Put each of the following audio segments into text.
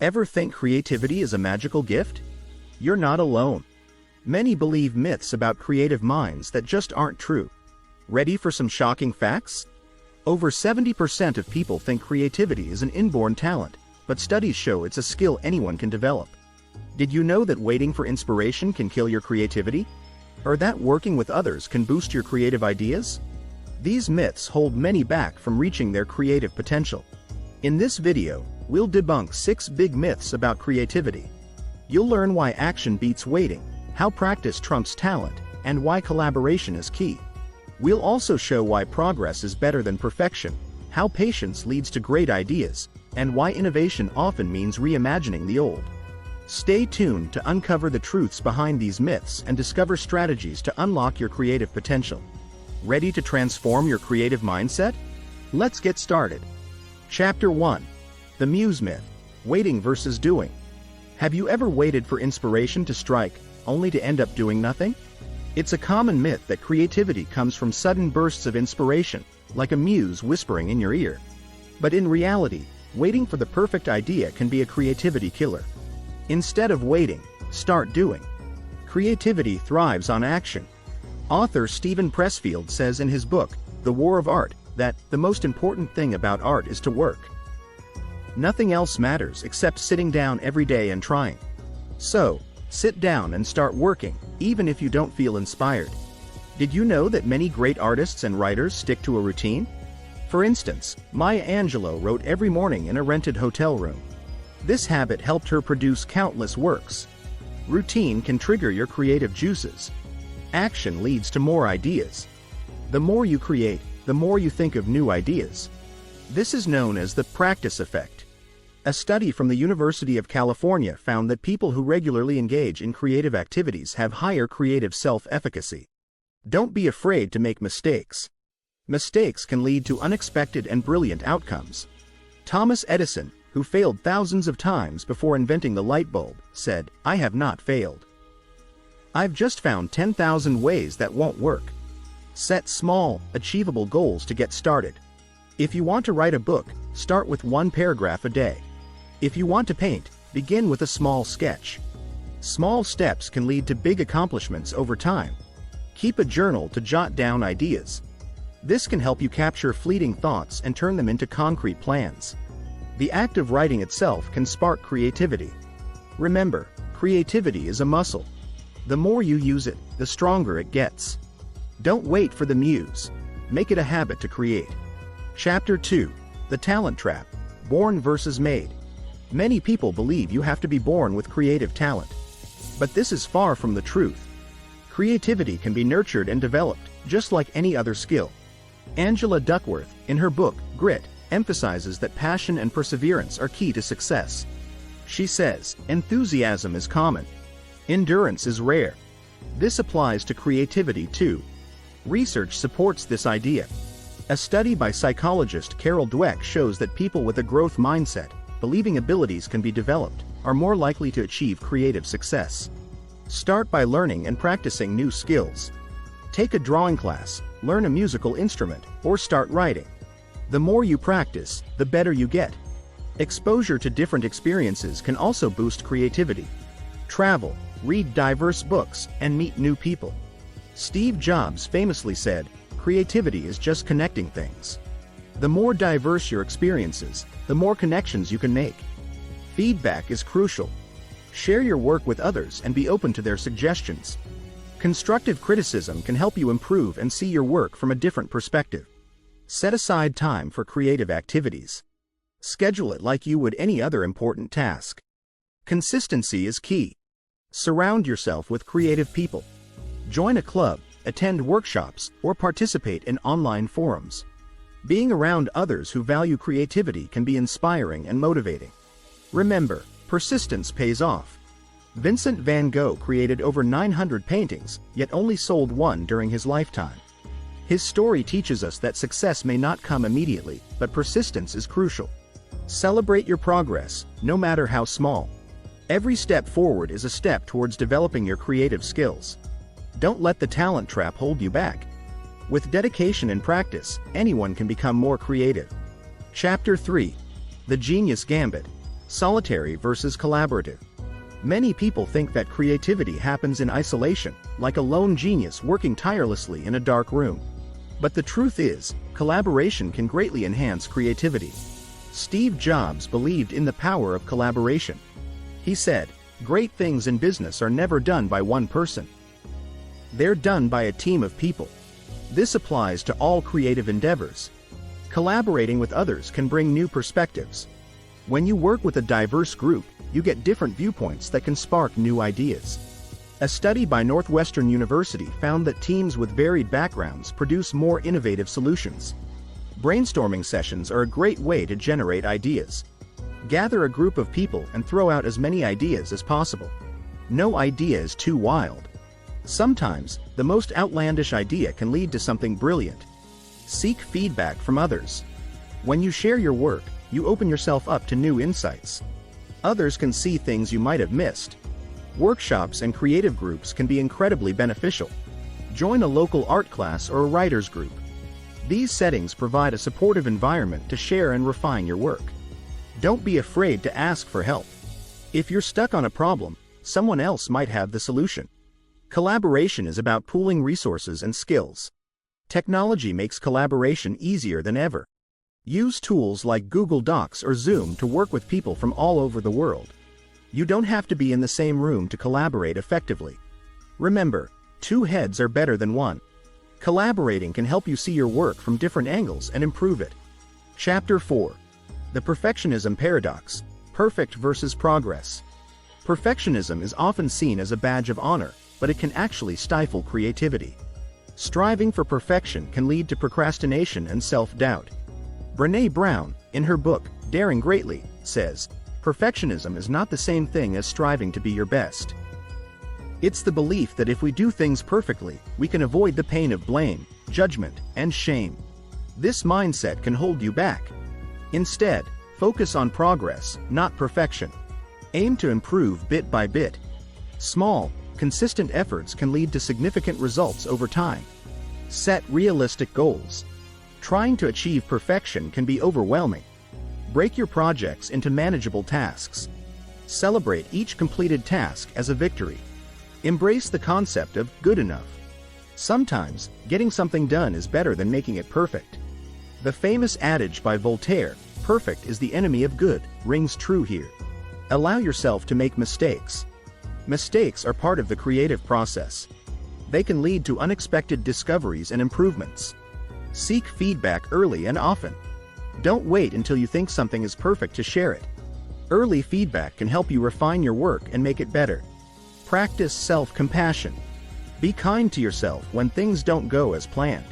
Ever think creativity is a magical gift? You're not alone. Many believe myths about creative minds that just aren't true. Ready for some shocking facts? Over 70% of people think creativity is an inborn talent, but studies show it's a skill anyone can develop. Did you know that waiting for inspiration can kill your creativity? Or that working with others can boost your creative ideas? These myths hold many back from reaching their creative potential. In this video, we'll debunk 6 big myths about creativity. You'll learn why action beats waiting, how practice trumps talent, and why collaboration is key. We'll also show why progress is better than perfection, how patience leads to great ideas, and why innovation often means reimagining the old. Stay tuned to uncover the truths behind these myths and discover strategies to unlock your creative potential. Ready to transform your creative mindset? Let's get started. Chapter 1. The Muse Myth: Waiting versus Doing. Have you ever waited for inspiration to strike, only to end up doing nothing? It's a common myth that creativity comes from sudden bursts of inspiration, like a muse whispering in your ear. But in reality, waiting for the perfect idea can be a creativity killer. Instead of waiting, start doing. Creativity thrives on action. Author Steven Pressfield says in his book, The War of Art, that the most important thing about art is to work. Nothing else matters except sitting down every day and trying. So, sit down and start working, even if you don't feel inspired. Did you know that many great artists and writers stick to a routine? For instance, Maya Angelou wrote every morning in a rented hotel room. This habit helped her produce countless works. Routine can trigger your creative juices. Action leads to more ideas. The more you create, the more you think of new ideas. This is known as the practice effect. A study from the University of California found that people who regularly engage in creative activities have higher creative self-efficacy. Don't be afraid to make mistakes. Mistakes can lead to unexpected and brilliant outcomes. Thomas Edison, who failed thousands of times before inventing the light bulb, said, "I have not failed. I've just found 10,000 ways that won't work." Set small, achievable goals to get started. If you want to write a book, start with 1 paragraph a day. If you want to paint, begin with a small sketch. Small steps can lead to big accomplishments over time. Keep a journal to jot down ideas. This can help you capture fleeting thoughts and turn them into concrete plans. The act of writing itself can spark creativity. Remember, creativity is a muscle. The more you use it, the stronger it gets. Don't wait for the muse. Make it a habit to create. Chapter 2. The Talent Trap: Born versus Made. Many people believe you have to be born with creative talent. But this is far from the truth. Creativity can be nurtured and developed, just like any other skill. Angela Duckworth, in her book, Grit, emphasizes that passion and perseverance are key to success. She says, enthusiasm is common. Endurance is rare. This applies to creativity too. Research supports this idea. A study by psychologist Carol Dweck shows that people with a growth mindset, believing abilities can be developed, are more likely to achieve creative success. Start by learning and practicing new skills. Take a drawing class, learn a musical instrument, or start writing. The more you practice, the better you get. Exposure to different experiences can also boost creativity. Travel, read diverse books, and meet new people. Steve Jobs famously said, "Creativity is just connecting things." The more diverse your experiences, the more connections you can make. Feedback is crucial. Share your work with others and be open to their suggestions. Constructive criticism can help you improve and see your work from a different perspective. Set aside time for creative activities. Schedule it like you would any other important task. Consistency is key. Surround yourself with creative people. Join a club, attend workshops, or participate in online forums. Being around others who value creativity can be inspiring and motivating. Remember, persistence pays off. Vincent van Gogh created over 900 paintings, yet only sold 1 during his lifetime. His story teaches us that success may not come immediately, but persistence is crucial. Celebrate your progress, no matter how small. Every step forward is a step towards developing your creative skills. Don't let the talent trap hold you back. With dedication and practice, anyone can become more creative. Chapter 3. The Genius Gambit: Solitary versus collaborative. Many people think that creativity happens in isolation, like a lone genius working tirelessly in a dark room. But the truth is, collaboration can greatly enhance creativity. Steve Jobs believed in the power of collaboration. He said, "Great things in business are never done by one person. They're done by a team of people." This applies to all creative endeavors. Collaborating with others can bring new perspectives. When you work with a diverse group, you get different viewpoints that can spark new ideas. A study by Northwestern University found that teams with varied backgrounds produce more innovative solutions. Brainstorming sessions are a great way to generate ideas. Gather a group of people and throw out as many ideas as possible. No idea is too wild. Sometimes, the most outlandish idea can lead to something brilliant. Seek feedback from others. When you share your work, you open yourself up to new insights. Others can see things you might have missed. Workshops and creative groups can be incredibly beneficial. Join a local art class or a writer's group. These settings provide a supportive environment to share and refine your work. Don't be afraid to ask for help. If you're stuck on a problem, someone else might have the solution. Collaboration is about pooling resources and skills. Technology makes collaboration easier than ever. Use tools like Google Docs or Zoom to work with people from all over the world. You don't have to be in the same room to collaborate effectively. Remember, two heads are better than one. Collaborating can help you see your work from different angles and improve it. Chapter 4. The Perfectionism Paradox: Perfect versus Progress. Perfectionism is often seen as a badge of honor, but it can actually stifle creativity. Striving for perfection can lead to procrastination and self-doubt. Brené Brown, in her book, Daring Greatly, says, "Perfectionism is not the same thing as striving to be your best. It's the belief that if we do things perfectly, we can avoid the pain of blame, judgment, and shame. This mindset can hold you back. Instead, focus on progress, not perfection. Aim to improve bit by bit. Small, consistent efforts can lead to significant results over time. Set realistic goals. Trying to achieve perfection can be overwhelming. Break your projects into manageable tasks. Celebrate each completed task as a victory. Embrace the concept of good enough. Sometimes, getting something done is better than making it perfect." The famous adage by Voltaire, "Perfect is the enemy of good," rings true here. Allow yourself to make mistakes. Mistakes are part of the creative process. They can lead to unexpected discoveries and improvements. Seek feedback early and often. Don't wait until you think something is perfect to share it. Early feedback can help you refine your work and make it better. Practice self-compassion. Be kind to yourself when things don't go as planned.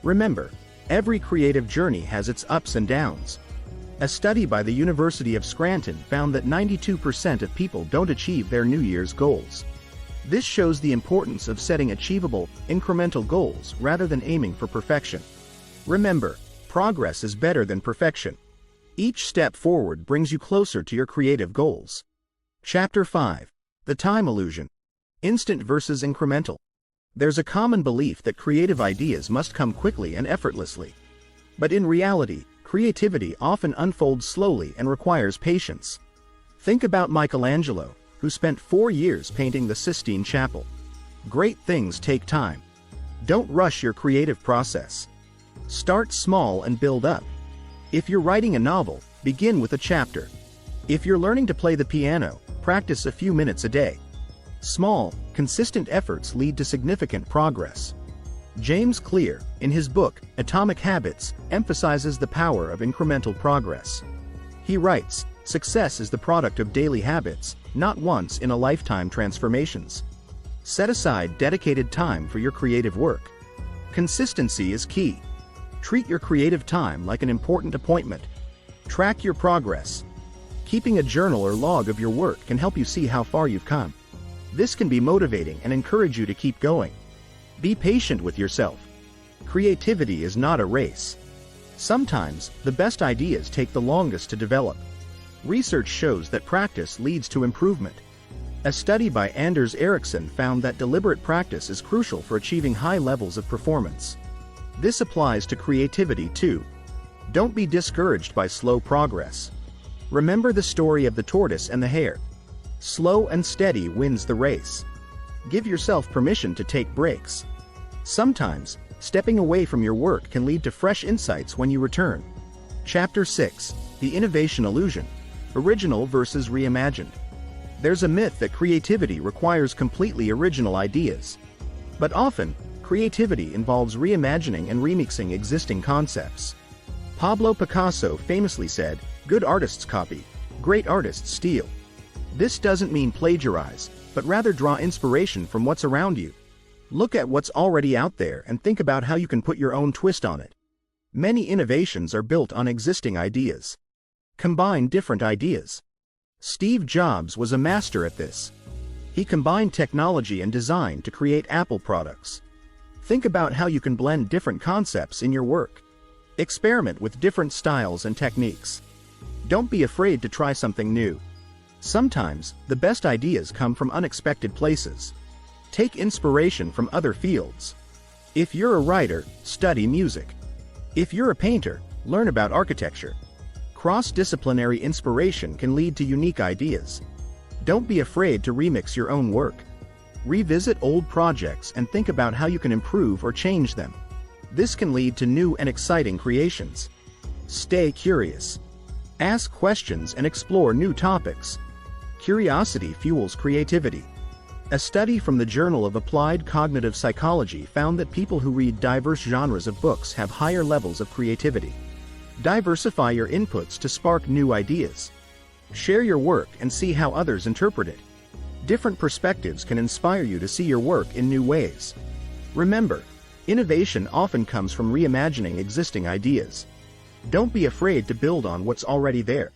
Remember, every creative journey has its ups and downs. A study by the University of Scranton found that 92% of people don't achieve their New Year's goals. This shows the importance of setting achievable, incremental goals rather than aiming for perfection. Remember, progress is better than perfection. Each step forward brings you closer to your creative goals. Chapter 5. The Time Illusion: Instant versus Incremental. There's a common belief that creative ideas must come quickly and effortlessly. But in reality, creativity often unfolds slowly and requires patience. Think about Michelangelo, who spent 4 years painting the Sistine Chapel. Great things take time. Don't rush your creative process. Start small and build up. If you're writing a novel, begin with a chapter. If you're learning to play the piano, practice a few minutes a day. Small, consistent efforts lead to significant progress. James Clear, in his book, Atomic Habits, emphasizes the power of incremental progress. He writes, "Success is the product of daily habits, not once-in-a-lifetime transformations." Set aside dedicated time for your creative work. Consistency is key. Treat your creative time like an important appointment. Track your progress. Keeping a journal or log of your work can help you see how far you've come. This can be motivating and encourage you to keep going. Be patient with yourself. Creativity is not a race. Sometimes, the best ideas take the longest to develop. Research shows that practice leads to improvement. A study by Anders Ericsson found that deliberate practice is crucial for achieving high levels of performance. This applies to creativity too. Don't be discouraged by slow progress. Remember the story of the tortoise and the hare. Slow and steady wins the race. Give yourself permission to take breaks. Sometimes, stepping away from your work can lead to fresh insights when you return. Chapter 6: The Innovation Illusion. Original versus reimagined. There's a myth that creativity requires completely original ideas. But often, creativity involves reimagining and remixing existing concepts. Pablo Picasso famously said, "Good artists copy, great artists steal." This doesn't mean plagiarize, but rather draw inspiration from what's around you. Look at what's already out there and think about how you can put your own twist on it. Many innovations are built on existing ideas. Combine different ideas. Steve Jobs was a master at this. He combined technology and design to create Apple products. Think about how you can blend different concepts in your work. Experiment with different styles and techniques. Don't be afraid to try something new. Sometimes, the best ideas come from unexpected places. Take inspiration from other fields. If you're a writer, study music. If you're a painter, learn about architecture. Cross-disciplinary inspiration can lead to unique ideas. Don't be afraid to remix your own work. Revisit old projects and think about how you can improve or change them. This can lead to new and exciting creations. Stay curious. Ask questions and explore new topics. Curiosity fuels creativity. A study from the Journal of Applied Cognitive Psychology found that people who read diverse genres of books have higher levels of creativity. Diversify your inputs to spark new ideas. Share your work and see how others interpret it. Different perspectives can inspire you to see your work in new ways. Remember, innovation often comes from reimagining existing ideas. Don't be afraid to build on what's already there.